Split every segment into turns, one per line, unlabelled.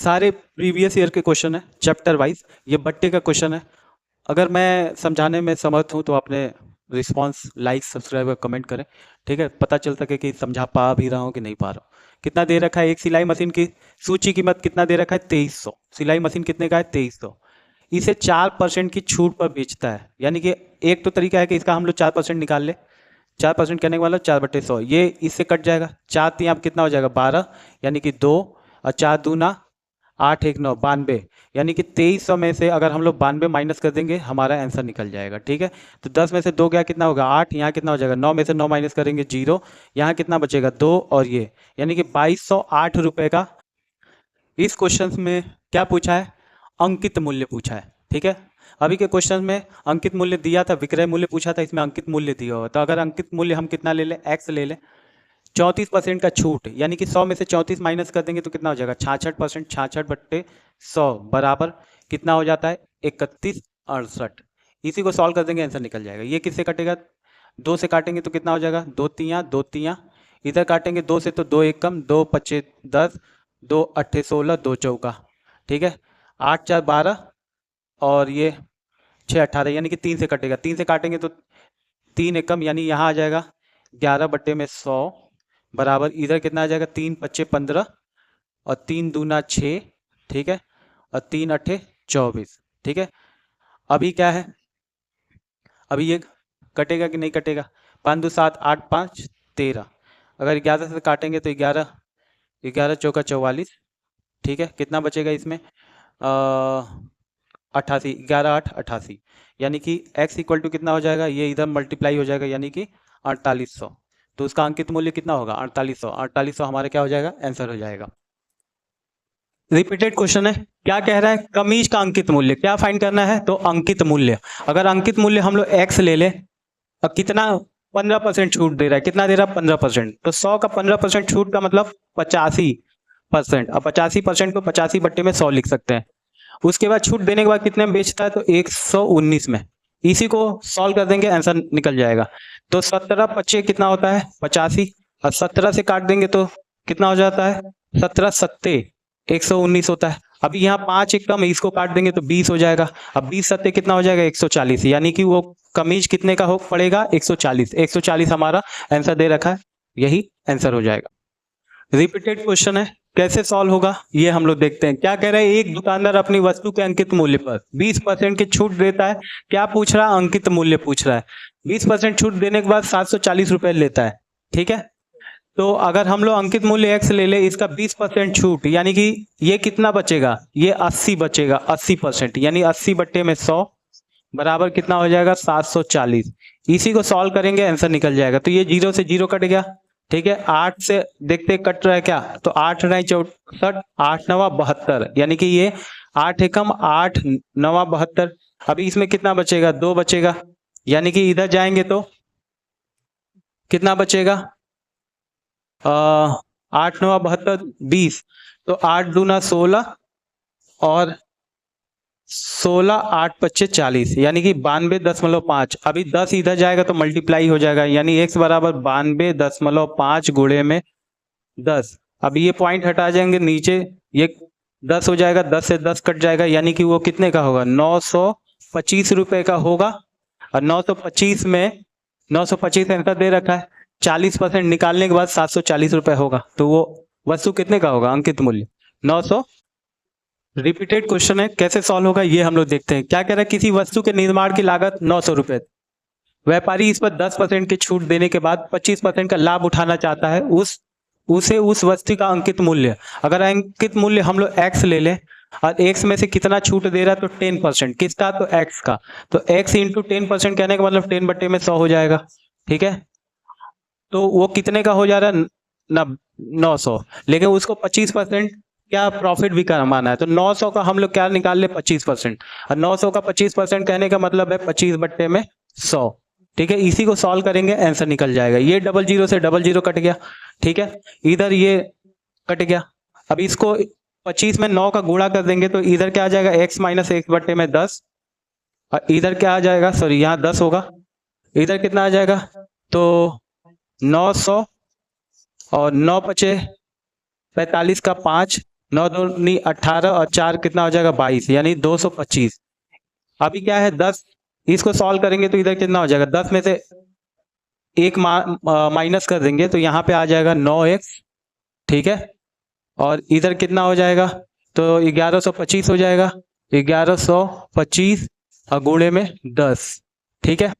सारे previous year के question है चैप्टर वाइज। ये बट्टे का क्वेश्चन है। अगर मैं समझाने में समर्थ हूँ तो आपने रिस्पांस लाइक सब्सक्राइब और कमेंट करें, ठीक है। पता चल सके कि समझा पा भी रहा हूँ कि नहीं पा रहा हूँ। कितना दे रखा है एक सिलाई मशीन की सूची कीमत कितना दे रखा है 2300। सिलाई मशीन कितने का है 2300। इसे 4% की छूट पर बेचता है। यानी कि एक तो तरीका है कि इसका हम लोग 4% निकाल ले। 4% करने के मतलब 4/100 ये इससे कट जाएगा। 4 3 आप कितना हो जाएगा 12, यानी कि 2 और 4 दूना 8 1 9 92, यानी कि 2300 में से अगर हम लोग 92 माइनस कर देंगे हमारा आंसर निकल जाएगा, ठीक है। तो 10 में से 2 गया कितना होगा 8, यहाँ कितना हो जाएगा 9 में से 9 माइनस करेंगे 0, यहाँ कितना बचेगा 2 और ये यानी कि 2208 रुपये का इस क्वेश्चन में क्या पूछा है, अंकित मूल्य पूछा है, ठीक है। अभी के क्वेश्चन में अंकित मूल्य दिया था, विक्रय मूल्य पूछा था, इसमें अंकित मूल्य दिया हुआ। तो अगर अंकित मूल्य हम कितना ले लें एक्स ले लें, 34% का छूट, यानी कि 100 में से 34 माइनस कर देंगे तो कितना हो जाएगा 66%। 66/100 बराबर कितना हो जाता है 3168। इसी को सॉल्व कर देंगे आंसर निकल जाएगा। ये किससे कटेगा 2 से काटेंगे तो कितना हो जाएगा 2 तियाँ, इधर काटेंगे 2 से तो 2 एक कम, 2 पच्चे 10, 2 अट्ठे 16, 2 चौका, ठीक है। 8 4 12 और ये 6 18, यानी कि 3 से कटेगा। 3 से काटेंगे तो 3 एक कम, यानी यहाँ आ जाएगा 11/100 बराबर इधर कितना आ जाएगा 3 पच्चे 15 और 3 दूना 6, ठीक है, और 3 अट्ठे 24, ठीक है। अभी क्या है, अभी ये कटेगा कि नहीं कटेगा, 5 2 7 8 5 13, अगर 11 से काटेंगे तो 11 11 चौका 44, ठीक है। कितना बचेगा इसमें 88, 11 8 88, यानी कि x इक्वल टू कितना हो जाएगा, ये इधर मल्टीप्लाई हो जाएगा यानी कि 4800। तो उसका अंकित मूल्य कितना होगा 4800। 4800 हमारा क्या हो जाएगा आंसर हो जाएगा। रिपीटेड क्वेश्चन है, क्या कह रहा है कमीज का अंकित मूल्य क्या फाइंड करना है, तो अंकित मूल्य। अगर अंकित मूल्य हम लोग x ले ले, अब कितना 15% छूट दे रहा है, कितना दे रहा है 15%, तो 100 का 15% छूट का मतलब 85%। अब 85% को 85/100 लिख सकते हैं। उसके बाद छूट देने के बाद कितने में बेचता है, तो 119 में। इसी को सॉल्व कर देंगे आंसर निकल जाएगा। तो 17 पच्चे कितना होता है 85, और 17 से काट देंगे तो कितना हो जाता है 17 सत्ते 119 होता है। अभी यहाँ 5 एक कम, इसको काट देंगे तो 20 हो जाएगा। अब 20 सत्ते कितना हो जाएगा 140, यानी कि वो कमीज कितने का हो पड़ेगा 140। 140 हमारा आंसर दे रखा है, यही आंसर हो जाएगा। रिपीटेड क्वेश्चन है, कैसे सॉल्व होगा ये हम लोग देखते हैं। क्या कह रहे हैं, एक दुकानदार अपनी वस्तु के अंकित मूल्य पर 20% की छूट देता है। क्या पूछ रहा है, अंकित मूल्य पूछ रहा है। 20% छूट देने के बाद 740 रुपए लेता है, ठीक है। तो अगर हम लोग अंकित मूल्य x ले ले, इसका 20% छूट, यानी कि ये कितना बचेगा, ये 80 बचेगा, 80%, यानी 80/100 बराबर कितना हो जाएगा 740। इसी को सॉल्व करेंगे आंसर निकल जाएगा। तो ये 0 से 0 कट गया, ठीक है। 8 से देखते कट रहा है क्या, तो 8 9 64, 8 9 72, यानी कि ये 8 एकम 8 9 72। अभी इसमें कितना बचेगा 2 बचेगा, यानी कि इधर जाएंगे तो कितना बचेगा 8 9 72 20, तो 8 दूना 16 और 16 8 पच्चे 40, यानी कि 92.5। अभी 10 इधर जाएगा तो मल्टीप्लाई हो जाएगा, यानी x बराबर 92.5 गुणे में 10। अब ये पॉइंट हटा जाएंगे नीचे, ये 10 हो जाएगा, 10 से 10 कट जाएगा, यानी कि वो कितने का होगा 925 रुपए का होगा। और 925 में 925 आंसर दे रखा है, 40% निकालने के बाद 740 रुपए होगा। तो वो वस्तु कितने का होगा अंकित मूल्य 900। रिपीटेड क्वेश्चन है, कैसे सॉल्व होगा ये हम लोग देखते हैं। क्या कह रहा है, किसी वस्तु के निर्माण की लागत 900 रुपए, व्यापारी इस पर 10% की छूट देने के बाद 25% का लाभ उठाना चाहता है। उस वस्तु का अंकित मूल्य, अगर अंकित मूल्य हम लोग x ले लें और x में से कितना छूट दे रहा है, तो 10%, किसका, तो x का। तो x इंटू 10% कहने का मतलब 10/100 हो जाएगा, ठीक है। तो वो कितने का हो जा रहा है 900, लेकिन उसको 25% क्या प्रॉफिट भी कमाना है। तो 900 का हम लोग क्या निकाल ले 25%, और 900 का 25% कहने का मतलब है 25/100, ठीक है। इसी को सॉल्व करेंगे आंसर निकल जाएगा। ये 00 से 00 कट गया, ठीक है। इधर ये कट गया। अब इसको 25 में 9 का गुणा कर देंगे तो इधर क्या आ जाएगा x माइनस x/10, और इधर क्या आ जाएगा, सॉरी यहाँ 10 होगा, इधर कितना आ जाएगा, तो 900 और 9 पचे 45 का 5, 9 दूनी 18 और 4 कितना हो जाएगा 22, यानी 225। अभी क्या है 10, इसको सॉल्व करेंगे तो इधर कितना हो जाएगा, 10 में से एक माइनस कर देंगे तो यहाँ पे आ जाएगा 9x, ठीक है। और इधर कितना हो जाएगा, तो 1125 हो जाएगा, 1125 और गुणे में 10, ठीक है।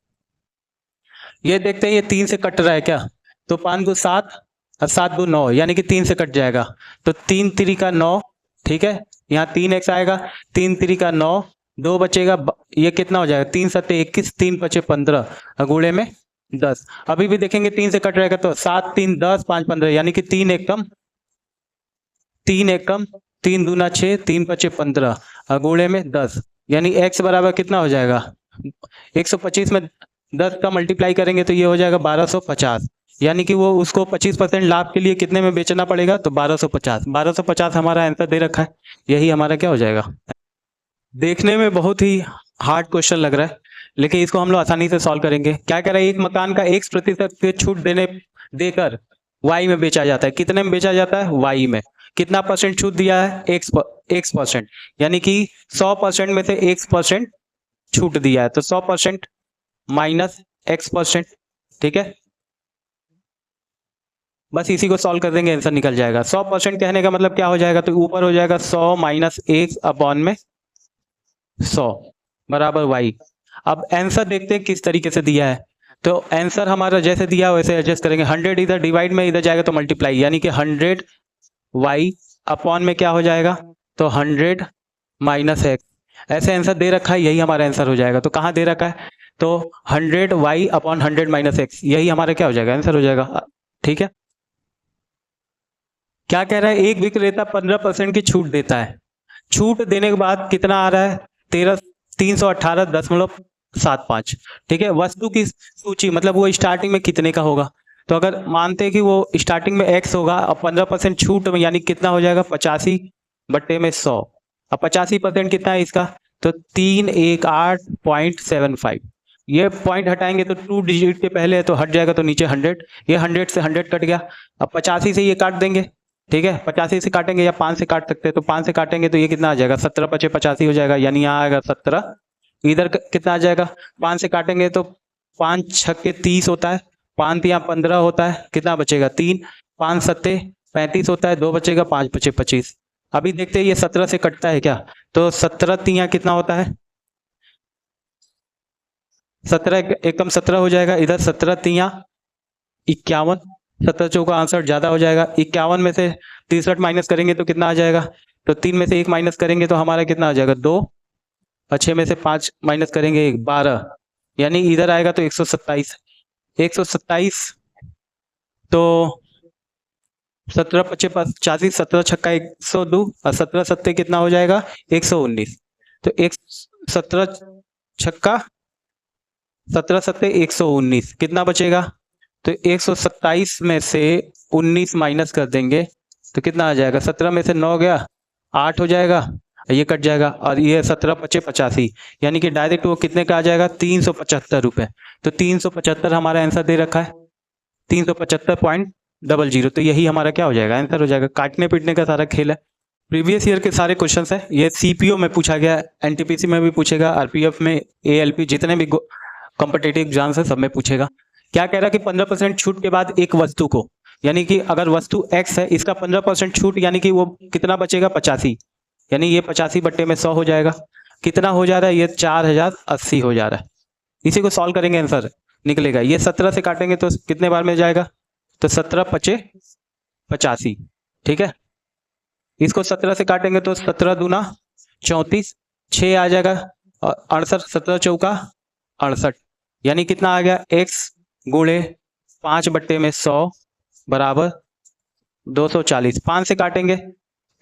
ये देखते हैं ये 3 से कट रहा है क्या, तो 5 दो 7 और 7 दो 9, यानी कि 3 से कट जाएगा, तो 3 3 का 9, ठीक है। यहाँ 3x आएगा, 3 3 का 9, 2 बचेगा, ये कितना हो जाएगा 3 सत्ते 21, 3 बचे 15 और गुणे में 10। अभी भी देखेंगे 3 से कट रहेगा तो 7 3 10 5 15, यानी कि 3 एकम 3 एकम 3 दूना 6, 3 बचे 15 और गुणे में 10, यानी x बराबर कितना हो जाएगा, 125 में 10 का मल्टीप्लाई करेंगे तो ये हो जाएगा 1250, यानी कि वो उसको 25% लाभ के लिए कितने में बेचना पड़ेगा, तो 1250 हमारा आंसर दे रखा है, यही हमारा क्या हो जाएगा। देखने में बहुत ही हार्ड क्वेश्चन लग रहा है, लेकिन इसको हम लोग आसानी से सॉल्व करेंगे। क्या कह रहा है, एक मकान का X% की छूट देकर Y में बेचा जाता है, कितने में बेचा जाता है, Y में। कितना परसेंट छूट दिया है, X%, यानी कि 100% में से X% छूट दिया है, तो 100% माइनस X%, ठीक है। बस इसी को सॉल्व कर देंगे, आंसर निकल जाएगा। 100% कहने का मतलब क्या हो जाएगा, तो ऊपर हो जाएगा 100 माइनस 1 अपॉन में 100 बराबर Y। अब आंसर देखते हैं किस तरीके से दिया है, तो आंसर हमारा जैसे दिया वैसे एडजस्ट करेंगे। 100 इधर डिवाइड में इधर जाएगा तो मल्टीप्लाई, यानी कि 100 Y अपॉन में क्या हो जाएगा, तो 100 माइनस x, ऐसे आंसर दे रखा है, यही हमारा आंसर हो जाएगा। तो कहाँ दे रखा है, तो 100 Y अपॉन 100 माइनस x, यही हमारा क्या हो जाएगा, आंसर हो जाएगा, ठीक है। क्या कह रहा है, एक विक्रेता 15% की छूट देता है, छूट देने के बाद कितना आ रहा है, 318.75, ठीक है। वस्तु की सूची मतलब वो स्टार्टिंग में कितने का होगा, तो अगर मानते हैं कि वो स्टार्टिंग में x होगा और 15% छूट में, यानी कितना हो जाएगा 85/100, अब 85% कितना है इसका, तो 318.75, ये पॉइंट हटाएंगे तो 2 डिजिट के पहले है तो हट जाएगा, तो नीचे 100, ये 100 से 100 कट गया। अब 85 से ये काट देंगे, ठीक है, 85 से काटेंगे या 5 से काट सकते हैं, तो 5 से काटेंगे तो ये कितना आ जाएगा, 17 पचे 85 हो जाएगा, यानी यहाँ आएगा 17, इधर कितना आ जाएगा, 5 से काटेंगे तो 5 छक्के 30 होता है, 5 यहाँ 15 होता है, कितना बचेगा 3, 5 सत्ते 35 होता है, 2 बचेगा, 5 बचे 25। अभी देखते हैं ये 17 से कटता है क्या, तो 17 तियाँ कितना होता है, 17 एकम 17 हो जाएगा, इधर 17 तियाँ 51, 17 चौका आंसर ज्यादा हो जाएगा। 51 में से 63 माइनस करेंगे तो कितना आ जाएगा, तो 3 में से 1 माइनस करेंगे तो हमारा कितना आ जाएगा 2, और 6 में से 5 माइनस करेंगे 1, 12, यानी इधर आएगा तो 127, 127, तो 17 पचे 85, 17 छक्का 102 और 17 सत्ते कितना हो जाएगा 119, तो एक 17 छक्का 17 सत्ते 119, कितना बचेगा, तो 127 में से 19 माइनस कर देंगे तो कितना आ जाएगा, 17 में से 9 गया 8 हो जाएगा, ये कट जाएगा, और ये 17 पचे 85, यानी कि डायरेक्ट वो कितने का आ जाएगा 375 रुपए। तो 375 हमारा आंसर दे रखा है, 375.00, तो यही हमारा क्या हो जाएगा, आंसर हो जाएगा। काटने पीटने का सारा खेल है, प्रीवियस ईयर के सारे क्वेश्चंस है, ये सीपीओ में पूछा गया, एनटीपीसी में भी पूछेगा, आरपीएफ में, एएलपी, जितने भी कॉम्पिटेटिव एग्जाम्स है सब में पूछेगा। क्या कह रहा है कि 15% छूट के बाद एक वस्तु को, यानी कि अगर वस्तु x है, इसका 15% छूट, यानी कि वो कितना बचेगा 85, यानी ये 85 बट्टे में 100 हो जाएगा, कितना हो जा रहा है, ये 4080 हो जा रहा है। इसी को सॉल्व करेंगे आंसर निकलेगा, ये 17 से काटेंगे तो कितने बार में जाएगा, तो 17 पचे 85, ठीक है। इसको 17 से काटेंगे तो 17 दूना 34, 6 आ जाएगा, और 68, 17 चौका 68, यानी कितना आ गया x गुणे 5 बट्टे में 100 बराबर 240। 5 से काटेंगे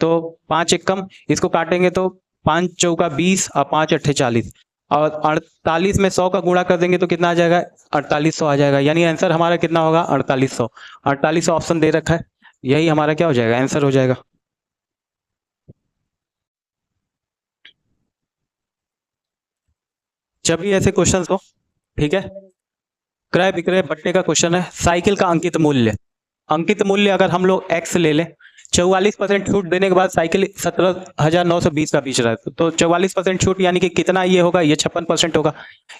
तो 5 एकम, इसको काटेंगे तो 5 चौका 20 और 5 अट्ठे 40, और 48 में 100 का गुणा कर देंगे तो कितना आ जाएगा 4800 आ जाएगा, यानी आंसर हमारा कितना होगा 4800। 4800 ऑप्शन दे रखा है, यही हमारा क्या हो जाएगा, आंसर हो जाएगा। जब भी ऐसे क्वेश्चन हो, ठीक है, क्रय विक्रय बट्टे का क्वेश्चन है, साइकिल का अंकित मूल्य, अंकित मूल्य अगर हम लोग x ले लें, 44% छूट देने के बाद साइकिल 17,920 का बेच रहा है, तो 44% छूट यानी कि कितना ये होगा, ये 56% होगा,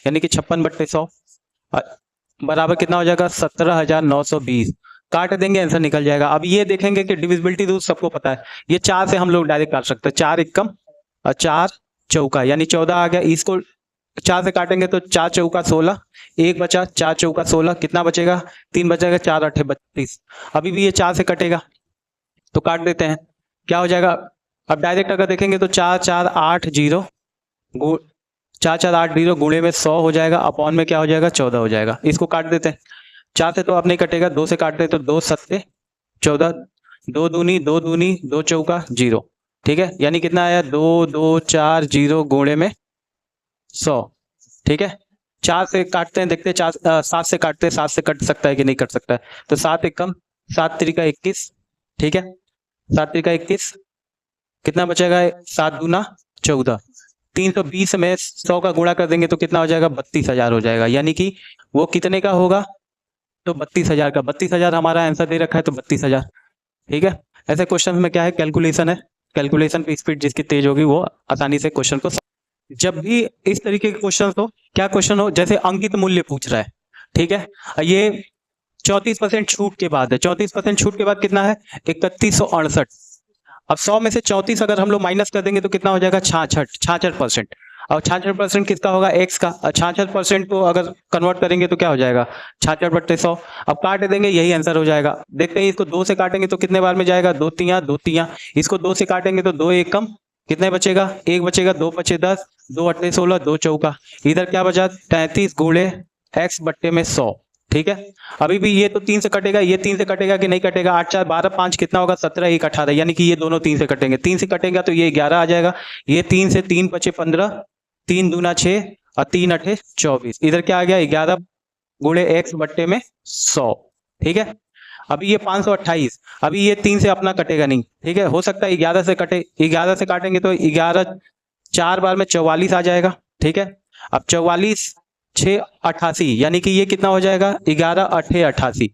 यानी कि 56/100 बराबर कितना हो जाएगा, 17,920। काट देंगे, आंसर निकल जाएगा। अब ये देखेंगे कि डिविजिबिलिटी रूल सबको पता है, ये 4 से हम लोग डायरेक्ट काट सकते हैं, 4 एकम और 4 चौका यानी 14 आ गया। इसको 4 से काटेंगे तो 4 चौका 16, एक बचा, 4 चौका 16, कितना बचेगा, 3 बचेगा, 4 8 32। अभी भी ये 4 से कटेगा तो काट देते हैं, क्या हो जाएगा। अब डायरेक्ट अगर देखेंगे तो 4 4 8 0 4 4 8 0 गुणे में 100 हो जाएगा, अपॉन में क्या हो जाएगा, 14 हो जाएगा। इसको काट देते हैं, 4 से तो अब नहीं कटेगा, 2 से काटते हैं तो 2 सत्ते 14, 2 दूनी 2 दूनी 2 चौका 0, ठीक है, यानी कितना आया, 2 2 4 0 गुणे में 100, ठीक है। 4 से काटते हैं, देखते हैं 7 से काटते हैं, 7 से कट सकता है कि नहीं कट सकता है, तो 7 एकम 7 त्रिका 21, ठीक है, 7 त्रिका 21, कितना बचेगा, 7 दूना 14, 320 में 100 का गुणा कर देंगे तो कितना हो जाएगा, 32,000 हो जाएगा, यानी कि वो कितने का होगा, तो 32,000 का। 32,000 हमारा आंसर दे रखा है, तो 32,000, ठीक है। ऐसे क्वेश्चन में क्या है, कैलकुलेशन है, कैलकुलेशन की स्पीड जिसकी तेज होगी वो आसानी से क्वेश्चन को, जब भी इस तरीके के क्वेश्चन हो, क्या क्वेश्चन हो, जैसे अंकित मूल्य पूछ रहा है, ठीक है, ये 34% छूट के बाद है, 34% छूट के बाद कितना है, 3168। अब 100 में से 34 अगर हम लोग माइनस कर देंगे तो कितना हो जाएगा, 66%। और 66% किसका होगा, एक्स का। 66% को अगर कन्वर्ट करेंगे तो क्या हो जाएगा, 66/100। अब काट देंगे, यही आंसर हो जाएगा। देखते हैं, इसको 2 से काटेंगे तो कितने बार में जाएगा, 2 तिया 2 तिया। इसको 2 से काटेंगे तो 2 एकम, कितने बचेगा, 1 बचेगा, 2 बचे 10, 2 8 16, 2 चौका, इधर क्या बचा, 33 गुणे एक्स बट्टे में 100, ठीक है। अभी भी ये तो 3 से कटेगा, ये 3 से कटेगा कि नहीं कटेगा, 8 4 12 5 कितना होगा, 17 1 18, यानी कि ये दोनों 3 से कटेंगे, 3 से कटेगा तो ये 11 आ जाएगा, ये 3 से 3 बचे 15, 3 दूना 6 और 3 8 24, इधर क्या आ गया, 11 गुणे एक्स बट्टे में 100, ठीक है। अभी ये 528, अभी ये 3 से अपना कटेगा नहीं, ठीक है, हो सकता है 11 से कटे, 11 से काटेंगे तो 11 4 बार में 44 आ जाएगा, ठीक है। अब 44 6 88, यानी कि ये कितना हो जाएगा, 11 8 88।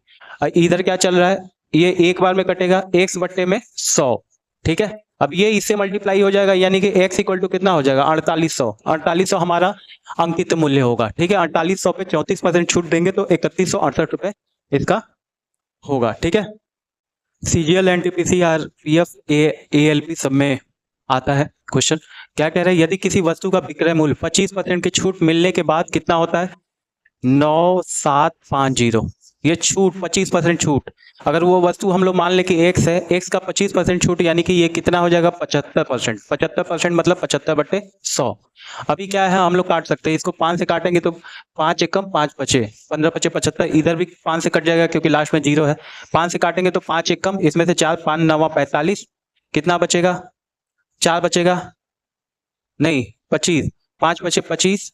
इधर क्या चल रहा है, ये एक बार में कटेगा, एक्स बट्टे में 100, ठीक है। अब ये इससे मल्टीप्लाई हो जाएगा, यानी कि x इक्वल टू कितना हो जाएगा, 4800। 4800 हमारा अंकित मूल्य होगा, ठीक है। 4800 पे 34% छूट देंगे तो 3168 रुपए इसका होगा, ठीक है। सीजीएल एनटीपीसी आरपीएफ एएलपी सब में आता है क्वेश्चन। क्या कह रहे हैं, यदि किसी वस्तु का विक्रय मूल्य 25% की छूट मिलने के बाद कितना होता है, 9750, ये छूट 25% छूट, अगर वो वस्तु हम लोग मान ले कि एक्स है, एक्स का 25% छूट, यानी कि ये कितना हो जाएगा, 75%। 75% मतलब 75/100। अभी क्या है, हम लोग काट सकते हैं, इसको 5 से काटेंगे तो 5 एकम 5 बचे, 15 बचे 75, इधर भी 5 से कट जाएगा क्योंकि लास्ट में 0 है। 5 से काटेंगे तो 5 एकम, इसमें से 4 5 9 45, कितना बचेगा, 4 बचेगा, नहीं 25, 5 बचे 25,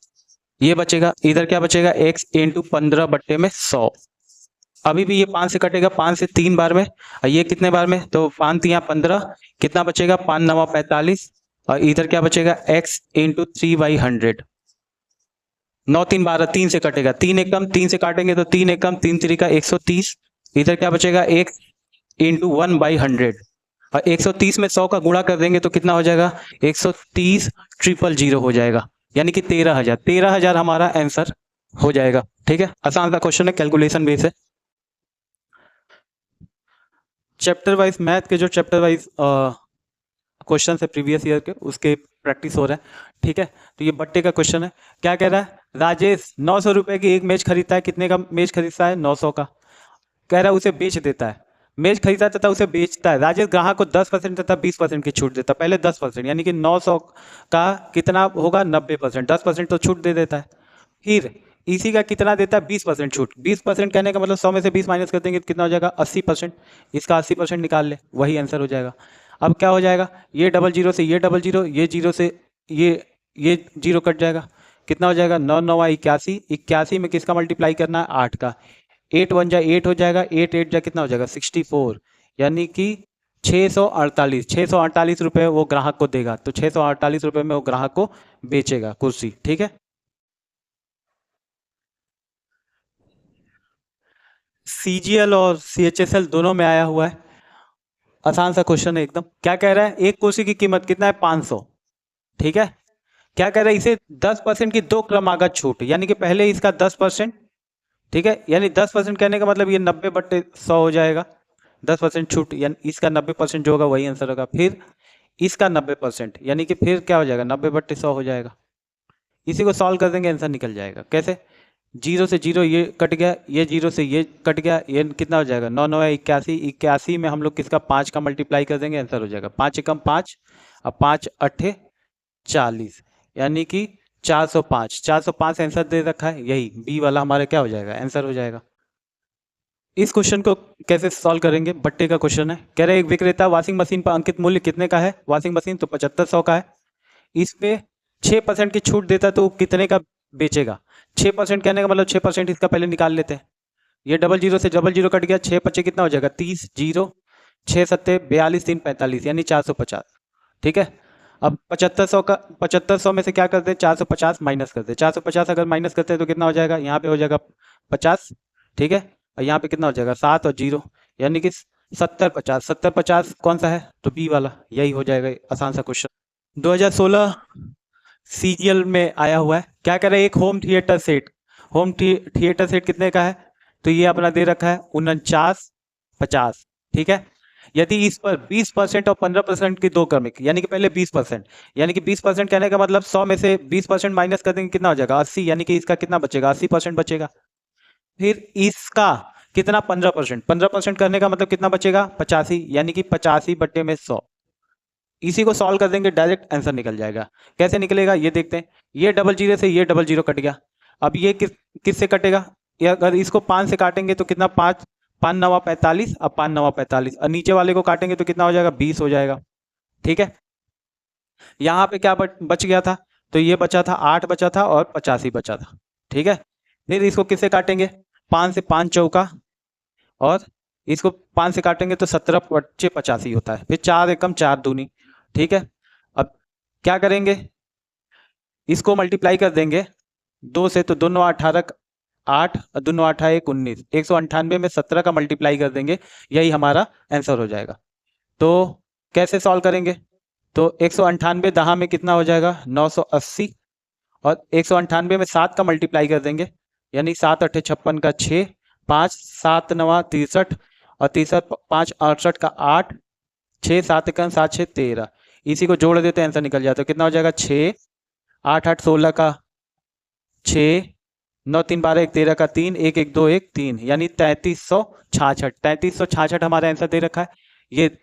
ये बचेगा, इधर क्या बचेगा, x इंटू 15/100। अभी भी ये 5 से कटेगा, 5 से 3 बार में, और ये कितने बार में, तो 5 3 15, कितना बचेगा, 5 9 45, और इधर क्या बचेगा, x इंटू 3/100। 9 3 12, 3 से कटेगा, 3 एकम, 3 से काटेंगे तो 3 एकम, 3 3 का 130, इधर क्या बचेगा, x इंटू 1/100, और 130 में 100 का गुणा कर देंगे तो कितना हो जाएगा, 130 000 हो जाएगा, यानी कि 13,000। 13,000 हमारा आंसर हो जाएगा, ठीक है। आसान सा क्वेश्चन है, कैलकुलेशन बेस है। चैप्टर वाइज मैथ के जो चैप्टर वाइज क्वेश्चन है प्रीवियस ईयर के, उसके प्रैक्टिस हो रहा है, ठीक है। तो ये बट्टे का क्वेश्चन है। क्या कह रहा है, राजेश 900 रुपए की एक मेज खरीदता है, कितने का मेज खरीदता है, 900 का। कह रहा है उसे बेच देता है, मेज खरीदा तथा उसे बेचता है। राजेश ग्राहक को 10% तथा 20% की छूट देता है, पहले 10%, यानी कि 900 का कितना होगा, 90%, 10% तो छूट दे देता है। फिर इसी का कितना देता है, 20% छूट। 20% कहने का मतलब 100 में से 20 माइनस कर देंगे तो कितना हो जाएगा, 80%। इसका 80% निकाल ले, वही आंसर हो जाएगा। अब क्या हो जाएगा, ये डबल जीरो से ये डबल जीरो, ये जीरो से ये जीरो कट जाएगा, कितना हो जाएगा, 9 9 81, 81 में किसका मल्टीप्लाई करना है, 8 का। 8 1 जा 8 हो जाएगा, 8 8 जा कितना हो जाएगा, 64, यानी कि 648 रुपये वो ग्राहक को देगा, तो 648 रुपये में वो ग्राहक को बेचेगा कुर्सी, ठीक है। सीजीएल और सीएचएसएल दोनों में आया हुआ है। आसान सा क्वेश्चन है एकदम। क्या कह रहा है, एक कुर्सी की कीमत कितना है, 500। ठीक है, क्या कह रहा है, इसे 10% की दो क्रमागत छूट, यानी कि पहले इसका 10%, ठीक है, यानी 10% कहने का मतलब ये 90/100 हो जाएगा। 10% छूट यानी इसका 90% जो होगा वही आंसर होगा। फिर इसका 90%, यानी कि फिर क्या हो जाएगा, 90/100 हो जाएगा। इसी को सॉल्व कर देंगे, आंसर निकल जाएगा। कैसे, जीरो से जीरो ये कट गया, ये जीरो से ये कट गया, ये कितना हो जाएगा, 9×9 = 81। 81 में हम लोग किसका, 5 का मल्टीप्लाई कर देंगे, आंसर हो जाएगा 5 एकम 5 और 5×8 = 40, यानी कि 405। 405 आंसर दे रखा है, यही बी वाला हमारा क्या हो जाएगा, आंसर हो जाएगा। इस क्वेश्चन को कैसे सॉल्व करेंगे, बट्टे का क्वेश्चन है। कह रहे एक विक्रेता वॉशिंग मशीन पर अंकित मूल्य कितने का है, वॉशिंग मशीन तो 7500 का है, इस पे 6% की छूट देता तो कितने का बेचेगा। 6% कहने का मतलब 6% इसका पहले निकाल लेते हैं। ये डबल जीरो से डबल जीरो कट गया, 6 पचे कितना हो जाएगा, 30, जीरो 6 सत्ते 42, 3 45, यानी 450। ठीक है, अब 7500 में से क्या करते हैं, 450 माइनस करते हैं। 450 अगर माइनस करते हैं तो कितना हो जाएगा, यहाँ पे हो जाएगा 50। ठीक है, और यहाँ पे कितना हो जाएगा, 7 और जीरो, यानी कि 70/50। 70/50 कौन सा है, तो बी वाला, यही हो जाएगा। आसान सा क्वेश्चन 2016 सीरियल में आया हुआ है। क्या कह रहे हैं, एक home theatre set, theatre set कितने का है, तो ये अपना दे रखा है 49/50। ठीक है, यदि इस पर 20% और 15% की दो क्रमिक, यानी कि पहले 20%, यानी कि 20% कहने का मतलब 100 में से 20% माइनस कर देंगे, कितना हो जाएगा, 80, यानी कि इसका कितना बचेगा, 80% बचेगा। फिर इसका कितना, 15%, 15% करने का मतलब कितना बचेगा, 85, यानी कि 85/100। इसी को सॉल्व कर देंगे, डायरेक्ट आंसर निकल जाएगा। कैसे निकलेगा ये देखते हैं। ये डबल जीरो से ये डबल जीरो कट गया, अब ये किस से कटेगा, ये अगर इसको 5 से काटेंगे तो कितना, 5 5 9 45, अब 5 9 45, और नीचे वाले को काटेंगे तो कितना हो जाएगा, 20 हो जाएगा। ठीक है, यहाँ पे क्या बच गया था, तो ये बचा था 8 बचा था और 85 बचा था। ठीक है, फिर इसको किससे काटेंगे, 5 से 5 चौका, और इसको 5 से काटेंगे तो 17 × 85 होता है। फिर 4 एकम 4 दूनी। ठीक है, अब क्या करेंगे, इसको मल्टीप्लाई कर देंगे 2 से, तो 2 9 18 8 और 2 9 8 1 19, 198 में 17 का मल्टीप्लाई कर देंगे, यही हमारा आंसर हो जाएगा। तो कैसे सॉल्व करेंगे, तो 198 दहा में कितना हो जाएगा, 980, और 198 में 7 का मल्टीप्लाई कर देंगे, यानी 7 8 56 का 6, 5 7 9 63, और 63 5 68 का 8, 6 7 1 7 6 13, इसी को जोड़ देते हैं, आंसर निकल जाता है। कितना हो जाएगा, 6 8 8 16 का 6, 9 3 12 1 13 का 3, 1 1 2 1 3, यानी 3366। 3366 हमारा आंसर दे रखा है, ये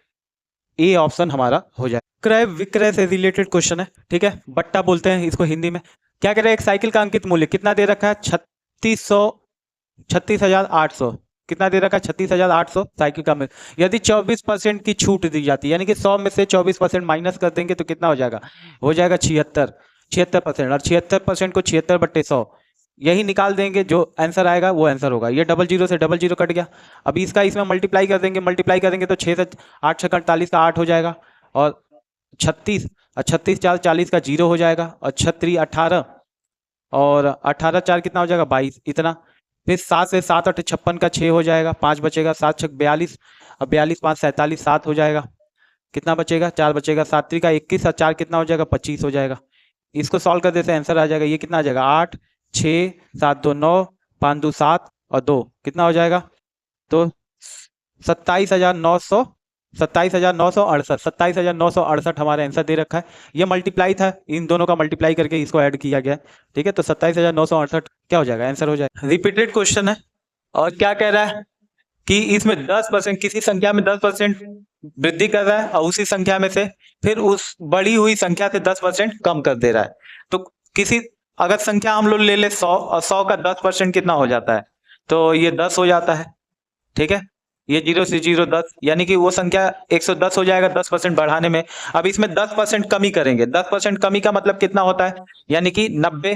ए ऑप्शन हमारा हो जाए। क्रय विक्रय से रिलेटेड क्वेश्चन है। ठीक है, बट्टा बोलते हैं इसको हिंदी में। क्या कह रहे हैं, एक साइकिल का अंकित मूल्य कितना दे रखा है, 36,800। कितना दे रखा है, 36,800 साइकिल का मूल्य। यदि 24% की छूट दी जाती है, यानी कि 100 में से 24% माइनस कर देंगे तो कितना हो जाएगा, हो जाएगा 76%, और 76% को 76/100 यही निकाल देंगे, जो आंसर आएगा वो आंसर होगा। ये डबल जीरो से डबल जीरो कट गया, अब इसका इसमें मल्टीप्लाई कर देंगे, मल्टीप्लाई करेंगे तो 6 से 8 6 48 का 8 हो जाएगा, और 36 और 36 4 40 का 0 हो जाएगा, और 36 18, और 18 4 कितना हो जाएगा, 22, इतना। फिर 7 से 7 8 56 का 6 हो जाएगा, 5 बचेगा, 7 6 42, और 42 5 47, 7 हो जाएगा, कितना बचेगा, 4 बचेगा, 7 3 का 21, और 4 कितना हो जाएगा, 25 हो जाएगा। इसको सॉल्व कर देते हैं, आंसर आ जाएगा। ये कितना आ जाएगा, 8 6 7 2 9 5 2 7 और 2 कितना हो जाएगा, तो 27,900, 27,968, 27,968 हमारा आंसर दे रखा है। ये मल्टीप्लाई था, इन दोनों का मल्टीप्लाई करके इसको ऐड किया गया। ठीक है, तो 27,968 क्या हो जाएगा, आंसर हो जाएगा। रिपीटेड क्वेश्चन है, और क्या कह रहा है कि इसमें 10%, किसी संख्या में 10% वृद्धि कर रहा है, और उसी संख्या में से फिर उस बढ़ी हुई संख्या से 10% कम कर दे रहा है। तो किसी अगर संख्या हम लोग ले ले 100, और 100 का 10% कितना हो जाता है, तो ये 10 हो जाता है। ठीक है, ये 0 से 0 10, यानी कि वो संख्या 110 हो जाएगा 10% बढ़ाने में। अब इसमें 10% कमी करेंगे, 10% कमी का मतलब कितना होता है, यानी कि 90,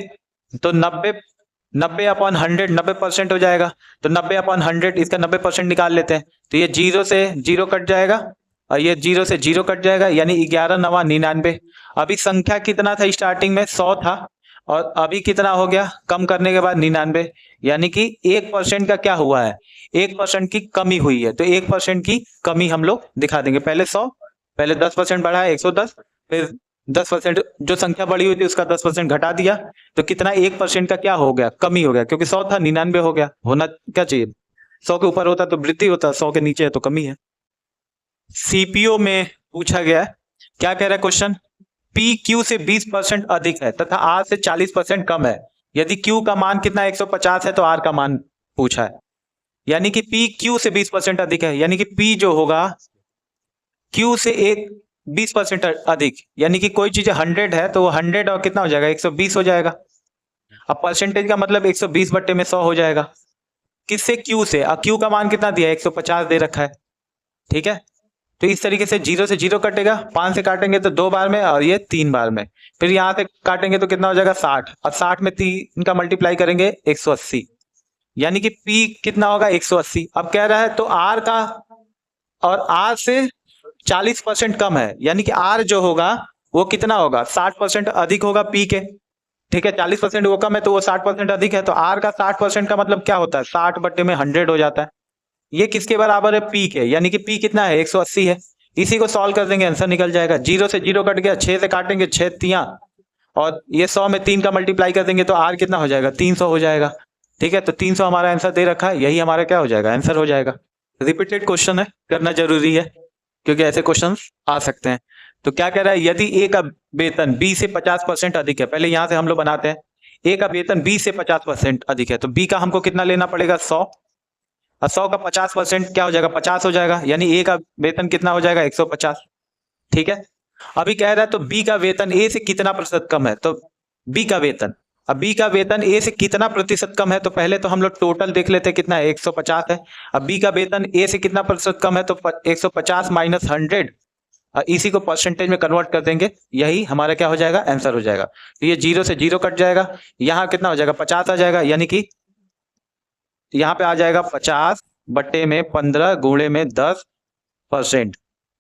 तो 90/100 90% हो जाएगा, तो 90/100 इसका 90% निकाल लेते हैं, तो ये 0 से 0 कट जाएगा, और ये 0 से 0 कट जाएगा, यानी 11 9 99। अभी संख्या कितना था स्टार्टिंग में, 100 था, और अभी कितना हो गया कम करने के बाद 99, यानी कि 1% का क्या हुआ है, 1% की कमी हुई है। तो 1% की कमी हम लोग दिखा देंगे। पहले 100, पहले 10% बढ़ा है 110, फिर 10% जो संख्या बढ़ी हुई थी उसका 10% घटा दिया, तो कितना 1% का क्या हो गया, कमी हो गया, क्योंकि 100 था 99 हो गया। होना क्या चाहिए, 100 के ऊपर होता तो वृद्धि होता, 100 के नीचे है तो कमी है। सीपीओ में पूछा गया है, क्या कह रहा है क्वेश्चन, पी क्यू से 20% अधिक है तथा आर से 40% कम है। यदि क्यू का मान कितना 150 है तो आर का मान पूछा है। यानी कि पी क्यू से 20% अधिक है, यानी कि पी जो होगा क्यू से एक 20% अधिक, यानी कि कोई चीज 100 है तो वो 100 और कितना हो जाएगा 120 हो जाएगा। अब परसेंटेज का मतलब 120 बट्टे में 100 हो जाएगा। किससे, क्यू से। अब क्यू का मान कितना दिया है 150 दे रखा है, ठीक है। तो इस तरीके से 0 से 0 कटेगा, 5 से काटेंगे तो 2 बार में और ये 3 बार में, फिर यहां से काटेंगे तो कितना हो जाएगा 60, और 60 में 3 का मल्टीप्लाई करेंगे 180, यानी कि P कितना होगा 180। अब कह रहा है तो R का, और R से 40% कम है, यानी कि R जो होगा वो कितना होगा 60% अधिक होगा P के, ठीक है। 40% वो कम है तो वो 60% अधिक है, तो R का 60% का मतलब क्या होता है 60 बट्टे में 100 हो जाता है। ये किसके बराबर है, P के, यानी कि P कितना है 180 है। इसी को सॉल्व कर देंगे आंसर निकल जाएगा। 0 से 0 कट गया, 6 से काटेंगे 6 तियां, और ये 100 में 3 का मल्टीप्लाई कर देंगे तो R कितना हो जाएगा 300 हो जाएगा, ठीक है। तो 300 हमारा आंसर दे रखा है, यही हमारा क्या हो जाएगा आंसर हो जाएगा। रिपीटेड क्वेश्चन है, करना जरूरी है क्योंकि ऐसे क्वेश्चन आ सकते हैं। तो क्या कह रहा है, यदि ए का वेतन बी से 50% अधिक है, पहले यहां से हम लोग बनाते हैं, ए का वेतन बी से 50% अधिक है, तो बी का हमको कितना लेना पड़ेगा 100, और 100 का 50% क्या हो जाएगा 50 हो जाएगा, यानी ए का वेतन कितना हो जाएगा 150, ठीक है। अभी कह रहा है तो बी का वेतन ए से कितना प्रतिशत कम है, तो बी का वेतन, अब बी का वेतन ए से कितना प्रतिशत कम है, तो पहले तो हम लोग टोटल देख लेते हैं कितना है 150 है। अब बी का वेतन ए से कितना प्रतिशत कम है, तो 150 माइनस 100, इसी को परसेंटेज में कन्वर्ट कर देंगे, यही हमारा क्या हो जाएगा आंसर हो जाएगा। तो ये 0 से 0 कट जाएगा, यहाँ कितना हो जाएगा 50 आ जाएगा, यानी कि यहाँ पे आ जाएगा 50 बट्टे में 15 गुणे में 10%।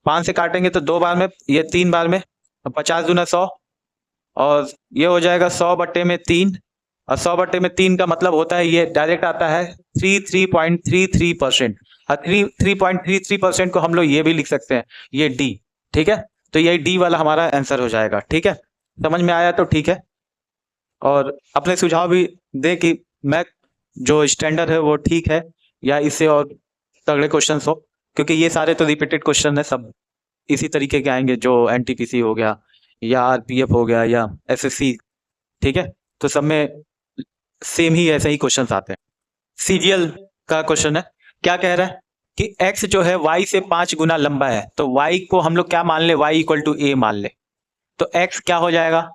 5 से काटेंगे तो 2 बार में, ये 3 बार में, 50 दूना 100, और ये हो जाएगा 100 बट्टे में 3, और 100 बट्टे में 3 का मतलब होता है ये डायरेक्ट आता है 3.33%, और 3.33% को हम लोग ये भी लिख सकते हैं, ये डी, ठीक है। तो ये डी वाला हमारा आंसर हो जाएगा, ठीक है। समझ में आया तो ठीक है, और अपने सुझाव भी दे कि मैं जो स्टैंडर्ड है वो ठीक है या इससे और तगड़े क्वेश्चन हो, क्योंकि ये सारे तो रिपीटेड क्वेश्चन है, सब इसी तरीके के आएंगे, जो एनटीपीसी हो गया या आरपीएफ हो गया या एसएससी, ठीक है। तो सब में सेम ही ऐसे ही क्वेश्चन आते हैं। सीजीएल का क्वेश्चन है, क्या कह रहा है कि x जो है y से 5 गुना लंबा है, तो y को हम लोग क्या मान ले, y इक्वल टू a मान ले, तो x क्या हो जाएगा,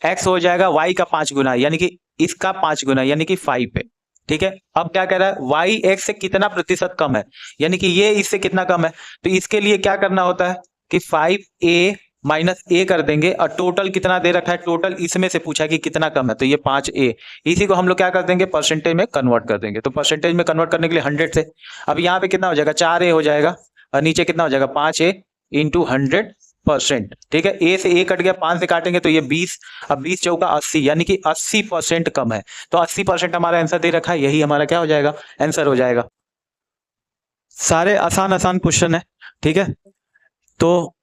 x हो जाएगा y का 5 गुना, यानी कि इसका 5 गुना, यानी कि 5 पे, ठीक है। अब क्या कह रहा है y x से कितना प्रतिशत कम है, यानी कि ये इससे कितना कम है, तो इसके लिए क्या करना होता है कि 5a माइनस a कर देंगे, और टोटल कितना दे रखा है, टोटल इसमें से पूछा कि कितना कम है, तो ये 5a, इसी को हम लोग क्या कर देंगे परसेंटेज में कन्वर्ट कर देंगे। तो परसेंटेज में कन्वर्ट करने के लिए 100 से, अब यहाँ पे कितना हो जाएगा 4a हो जाएगा, और नीचे कितना हो जाएगा 5a इंटू 100%, ठीक है। ए से ए कट गया, 5 से काटेंगे तो ये 20, अब 20 चौका 80, यानी कि 80% कम है, तो 80% हमारा आंसर दे रखा है, यही हमारा क्या हो जाएगा आंसर हो जाएगा। सारे आसान आसान क्वेश्चन है, ठीक है। तो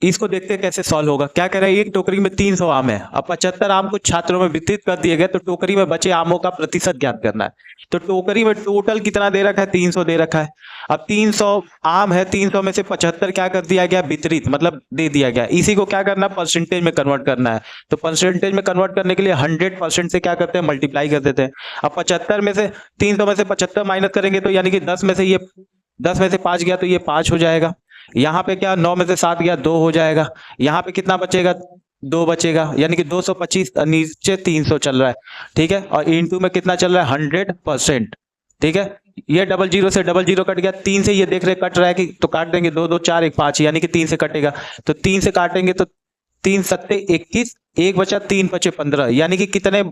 इसको देखते हैं कैसे सॉल्व होगा। क्या कह रहा है, एक टोकरी में 300 आम है, अब 75 आम कुछ छात्रों में वितरित कर दिए गए, तो टोकरी में बचे आमों का प्रतिशत ज्ञात करना है। तो टोकरी में टोटल कितना दे रखा है 300 दे रखा है, अब 300 आम है, 300 में से 75 क्या कर दिया गया वितरित, मतलब दे दिया गया, इसी को क्या करना है परसेंटेज में कन्वर्ट करना है। तो परसेंटेज में कन्वर्ट करने के लिए 100% से क्या करते हैं मल्टीप्लाई कर देते हैं। अब 75 में से 300 में से 75 माइनस करेंगे तो यानी कि 10 में से ये 10 में से 5 गया तो ये 5 हो जाएगा, यहाँ पे क्या 9 में से 7 गया 2 हो जाएगा, यहाँ पे कितना बचेगा 2 बचेगा, यानी कि 225, नीचे 300 चल रहा है, ठीक है। और इनटू में कितना चल रहा है 100%, ठीक है। ये 00 से 00 कट गया, 3 से ये देख रहे कट रहा है कि, तो काट देंगे 2 2 4 1 5, यानी कि 3 से कटेगा, तो 3 से काटेंगे तो 3 सत्ते 21, 1 बचा 3 बचे 15, यानी कि कितने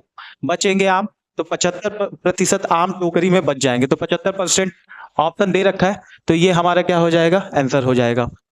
बचेंगे आम, तो 75% आम टोकरी में बच जाएंगे। तो 75% ऑप्शन दे रखा है, तो ये हमारा क्या हो जाएगा आंसर हो जाएगा।